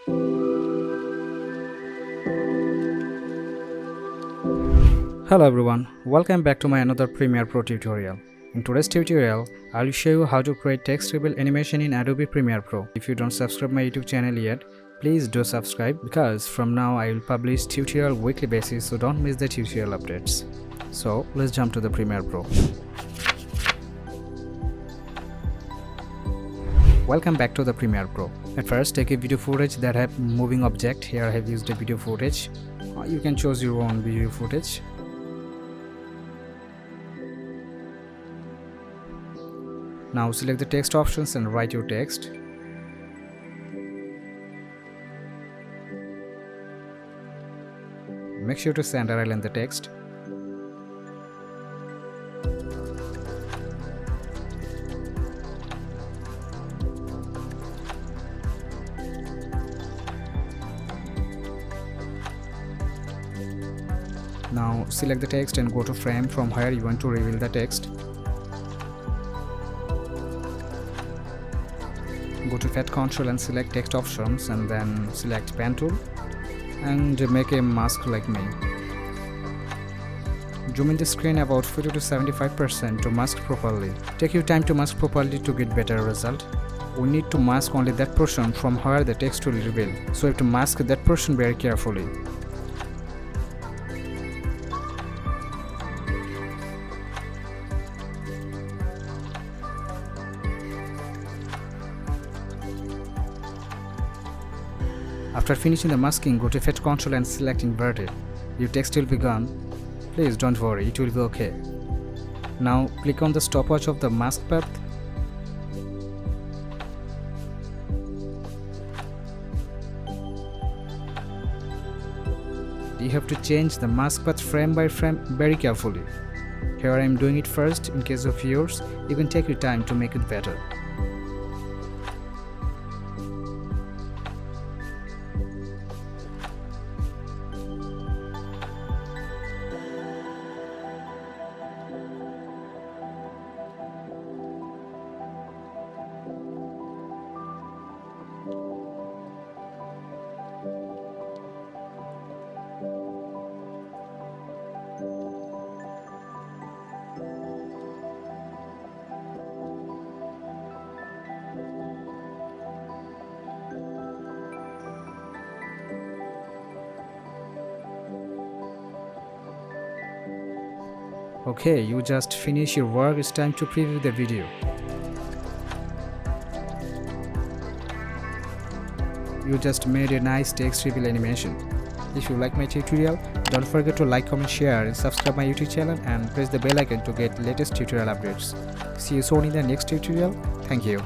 Hello everyone, welcome back to my another Premiere Pro tutorial. In today's tutorial, I will show you how to create text reveal animation in Adobe Premiere Pro. If you don't subscribe my YouTube channel yet, please do subscribe because from now I will publish tutorial weekly basis, so don't miss the tutorial updates. So let's jump to the Premiere Pro. Welcome back to the Premiere Pro. At first, take a video footage that have moving object. Here I have used a video footage. You can choose your own video footage. Now select the text options and write your text. Make sure to center align the text. Now select the text and go to frame from where you want to reveal the text. Go to Effect Control and select text options and then select pen tool and make a mask like me. Zoom in the screen about 50 to 75% to mask properly. Take your time to mask properly to get better result. We need to mask only that portion from where the text will reveal, so you have to mask that portion very carefully. After finishing the masking, go to Effect Control and select Inverted. Your text will be gone. Please don't worry, it will be okay. Now click on the stopwatch of the mask path. You have to change the mask path frame by frame very carefully. Here I am doing it first. In case of yours, you can take your time to make it better. Okay, you just finish your work. It's time to preview the video. You just made a nice text reveal animation. If you like my tutorial, don't forget to like, comment, share and subscribe my YouTube channel and press the bell icon to get latest tutorial updates. See you soon in the next tutorial. Thank you.